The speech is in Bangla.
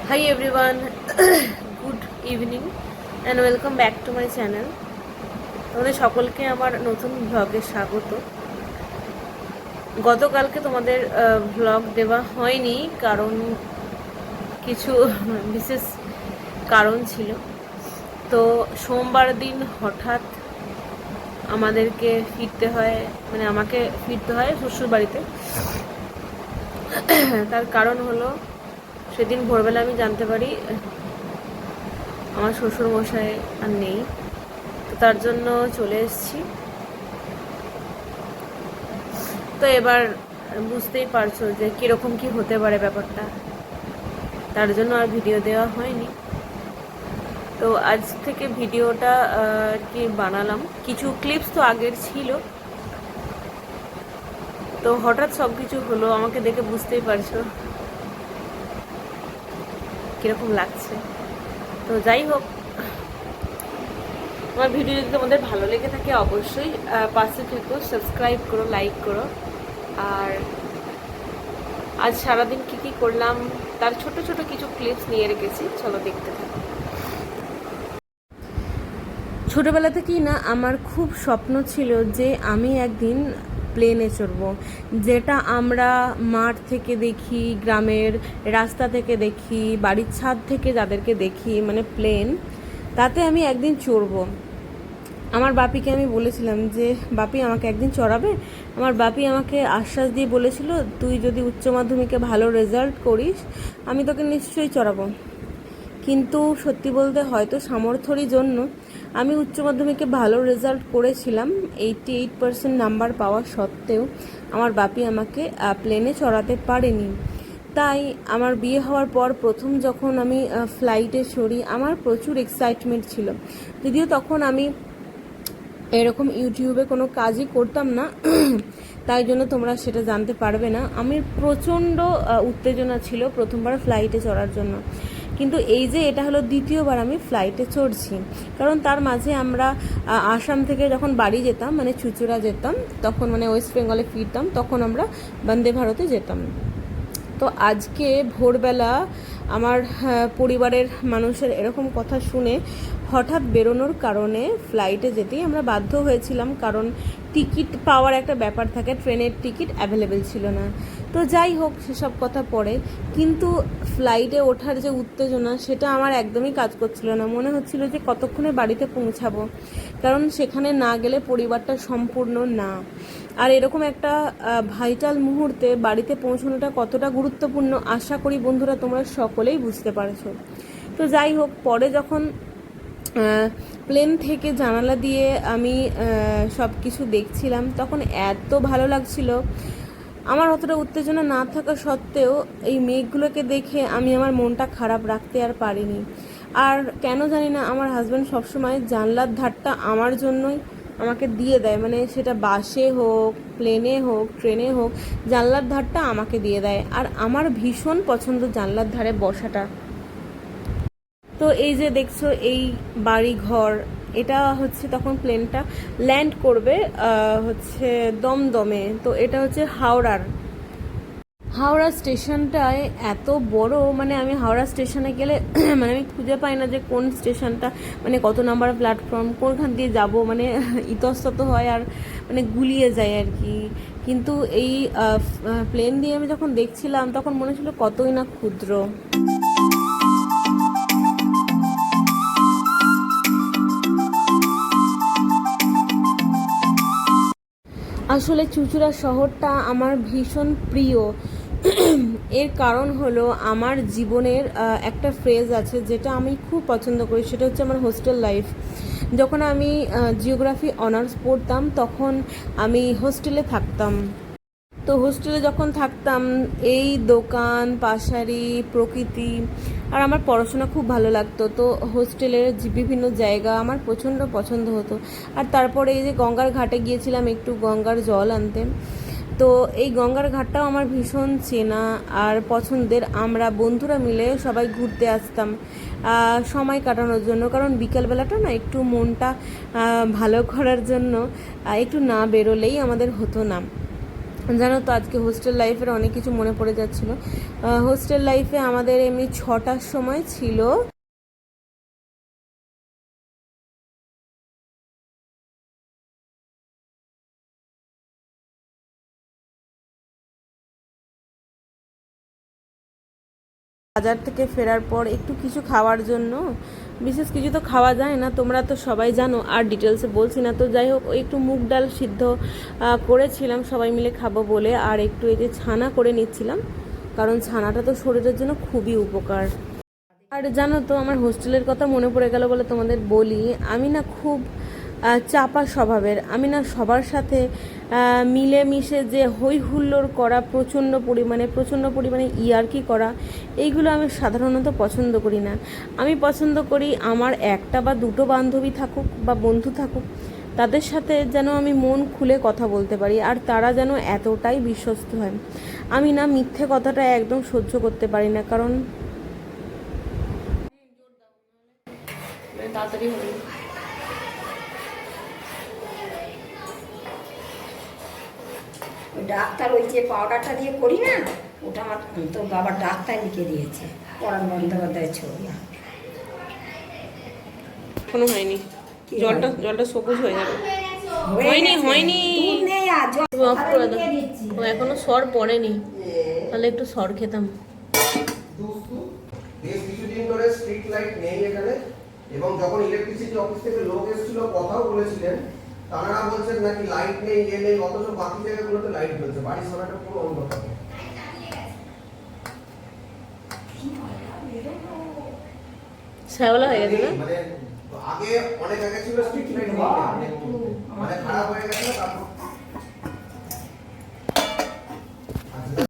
Hi everyone, good evening and welcome back to my channel. তোমাদের সকলকে আমার নতুন ব্লগে স্বাগত। গতকালকে তোমাদের ব্লগ দেওয়া হয়নি কারণ কিছু বিশেষ কারণ ছিল। তো সোমবার দিন হঠাৎ আমাদেরকে ফিরতে হয়, মানে আমাকে ফিরতে হয় শ্বশুর বাড়িতে। তার কারণ হলো সেদিন ভোরবেলা আমি জানতে পারি আমার শ্বশুর মশাই আর নেই, তো তার জন্য চলে এসেছি। তো এবার বুঝতেই পারছো যে কীরকম কি হতে পারে ব্যাপারটা, তার জন্য আর ভিডিও দেওয়া হয়নি। তো আজ থেকে ভিডিওটা আর কি বানালাম, কিছু ক্লিপস তো আগের ছিল, তো হঠাৎ সব কিছু হলো, আমাকে দেখে বুঝতেই পারছো কীরকম লাগছে। তো যাই হোক, আমার ভিডিও যদি তোমাদের ভালো লেগে থাকে অবশ্যই পাশে থেকো, সাবস্ক্রাইব করো, লাইক করো। আর আজ সারাদিন কি কি করলাম তার ছোট ছোট কিছু ক্লিপস নিয়ে রেখেছি, চলো দেখতে থাকো। ছোটোবেলা থেকেই না আমার খুব স্বপ্ন ছিল যে আমি একদিন প্লেনে চড়ব, যেটা আমরা মাঠ থেকে দেখি, গ্রামের রাস্তা থেকে দেখি, বাড়ির ছাদ থেকে যাদেরকে দেখি, মানে প্লেন, তাতে আমি একদিন চড়ব। আমার বাপিকে আমি বলেছিলাম যে বাপি আমাকে একদিন চড়াবে। আমার বাপি আমাকে আশ্বাস দিয়ে বলেছিল, তুই যদি উচ্চ মাধ্যমিকে ভালো রেজাল্ট করিস আমি তোকে নিশ্চয়ই চড়াবো। কিন্তু সত্যি বলতে হয়তো সামর্থ্যরই জন্য আমি উচ্চ মাধ্যমিকে ভালো রেজাল্ট করেছিলাম, 88% নাম্বার পাওয়া সত্ত্বেও আমার বাপি আমাকে প্লেনে চড়াতে পারেনি। তাই আমার বিয়ে হওয়ার পর প্রথম যখন আমি ফ্লাইটে চড়ি, আমার প্রচুর এক্সাইটমেন্ট ছিল। যদিও তখন আমি এরকম ইউটিউবে কোনো কাজই করতাম না, তাই জন্য তোমরা সেটা জানতে পারবে না। আমি প্রচণ্ড উত্তেজনা ছিল প্রথমবার ফ্লাইটে চড়ার জন্য। কিন্তু এই যে এটা হলো দ্বিতীয়বার আমি ফ্লাইটে চড়ছি, কারণ তার মাঝে আমরা আসাম থেকে যখন বাড়ি যেতাম, মানে চুচুড়া যেতাম, তখন মানে ওয়েস্ট বেঙ্গলে ফিরতাম, তখন আমরা বন্দে ভারতে যেতাম। তো আজকে ভোরবেলা আমার পরিবারের মানুষের এরকম কথা শুনে হঠাৎ বেরোনোর কারণে ফ্লাইটে যেতেই আমরা বাধ্য হয়েছিলাম, কারণ টিকিট পাওয়ার একটা ব্যাপার থাকে, ট্রেনের টিকিট অ্যাভেলেবেল ছিল না। তো যাই হোক, সেসব কথা পরে, কিন্তু ফ্লাইটে ওঠার যে উত্তেজনা সেটা আমার একদমই কাজ করছিল না। মনে হচ্ছিল যে কতক্ষণে বাড়িতে পৌঁছাবো, কারণ সেখানে না গেলে পরিবারটা সম্পূর্ণ না। আর এরকম একটা ভাইটাল মুহূর্তে বাড়িতে পৌঁছানোটা কতটা গুরুত্বপূর্ণ আশা করি বন্ধুরা তোমরা সকলেই বুঝতে পারছো। তো যাই হোক, পরে যখন প্লেন থেকে জানালা দিয়ে আমি সব কিছু দেখছিলাম, তখন এত ভালো লাগছিল। আমার অতটা উত্তেজনা না থাকা সত্ত্বেও এই মেঘগুলোকে দেখে আমি আমার মনটা খারাপ রাখতে আর পারিনি। আর কেন জানি না আমার হাজব্যান্ড সবসময় জানলার ধারটা আমার জন্যই আমাকে দিয়ে দেয়, মানে সেটা বাসে হোক, প্লেনে হোক, ট্রেনে হোক, জানলার ধারটা আমাকে দিয়ে দেয়। আর আমার ভীষণ পছন্দ জানলার ধারে বসাটা। তো এই যে দেখছো এই বাড়ি ঘর, এটা হচ্ছে তখন প্লেনটা ল্যান্ড করবে হচ্ছে দমদমে। তো এটা হচ্ছে হাওড়া স্টেশনটায় এত বড়, মানে আমি হাওড়া স্টেশনে গেলে মানে আমি খুঁজে পাই না যে কোন স্টেশনটা, মানে কত নাম্বার প্ল্যাটফর্ম, কোনখান দিয়ে যাব, মানে ইতস্তত হয় আর মানে গুলিয়ে যায় আর কি। কিন্তু এই প্লেন দিয়ে আমি যখন দেখছিলাম তখন মনে হচ্ছিল কতই না ক্ষুদ্র। আসলে চুঁচুড়া শহরটা আমার ভীষণ প্রিয়। এর কারণ হলো আমার জীবনের একটা ফ্রেজ আছে যেটা আমি খুব পছন্দ করি, সেটা হচ্ছে আমার হোস্টেল লাইফ। যখন আমি জিওগ্রাফি অনার্স পড়তাম তখন আমি হোস্টেলে থাকতাম। তো হোস্টেলে যখন থাকতাম, এই দোকান পাশারি প্রকৃতি আর আমার পড়াশোনা খুব ভালো লাগতো। তো হোস্টেলের বিভিন্ন জায়গা আমার প্রচণ্ড পছন্দ হতো। আর তারপরে এই যে গঙ্গার ঘাটে গিয়েছিলাম একটু গঙ্গার জল আনতে, তো এই গঙ্গার ঘাটটাও আমার ভীষণ চেনা আর পছন্দের। আমরা বন্ধুরা মিলে সবাই ঘুরতে আসতাম সময় কাটানোর জন্য, কারণ বিকালবেলাটা না একটু মনটা ভালো করার জন্য একটু না বেরোলেই আমাদের হতো না। জানো তো আজকে হোস্টেল লাইফের অনেক কিছু মনে পড়ে যাচ্ছিল। হোস্টেল লাইফে আমাদের এমনি 6টার সময় ছিল বাজার থেকে ফেরার পর একটু কিছু খাওয়ার জন্য। বিশেষ কিছু তো খাওয়া যায় না, তোমরা তো সবাই জানো, আর ডিটেলসে বলছি না। তো যাই হোক, ওই একটু মুগ ডাল সিদ্ধ করেছিলাম সবাই মিলে খাবো বলে, আর একটু এই যে ছানা করে নিচ্ছিলাম, কারণ ছানাটা তো শরীরের জন্য খুবই উপকার। আর জানো তো, আমার হোস্টেলের কথা মনে পড়ে গেল বলে তোমাদের বলি, আমি না খুব চাপা স্বভাবের। আমি না সবার সাথে মিলেমিশে যে হই হুল্লোড় করা, প্রচণ্ড পরিমাণে ইয়ার্কি করা, এইগুলো আমি সাধারণত পছন্দ করি না। আমি পছন্দ করি আমার একটা বা দুটো বান্ধবী থাকুক বা বন্ধু থাকুক, তাদের সাথে যেন আমি মন খুলে কথা বলতে পারি, আর তারা যেন এতটাই বিশ্বস্ত হয়। আমি না মিথ্যে কথাটা একদম সহ্য করতে পারি না, কারণ তাড়াতাড়ি হবে। ওই ডাক্তার ওই যে পাউডারটা দিয়ে করি না, ওটা আমার তোর বাবার ডাক্তার লিখে দিয়েছে, পরাণ বন্দ্যোপাধ্যায়ের ছবি। এখনো হয়নি, জলটা সবুজ হয়ে যাবে। হয়নি দুধ নেই আর জল অফ করে দাও। দিয়ে দিচ্ছি। ও এখনো সর পড়েনি, তাহলে একটু সর খেতাম। বেশ কিছুদিন ধরে স্ট্রিট লাইট নেই এখানে, এবং যখন ইলেকট্রিসিটি অফিস থেকে লোক এসেছিল কথাও বলেছিলেন, তারা বলছেন নাকি লাইট নেই, নেই, অথচ বাকি জায়গাগুলোতে লাইট জ্বলছে, বাড়ির সামনেটা পুরো অন্ধকার। শ্যাওলা হয়ে গেছে না? মানে আগে অনেক আগে ছিল স্ট্রিট লাইট, মানে খারাপ হয়ে গেছে, তারপর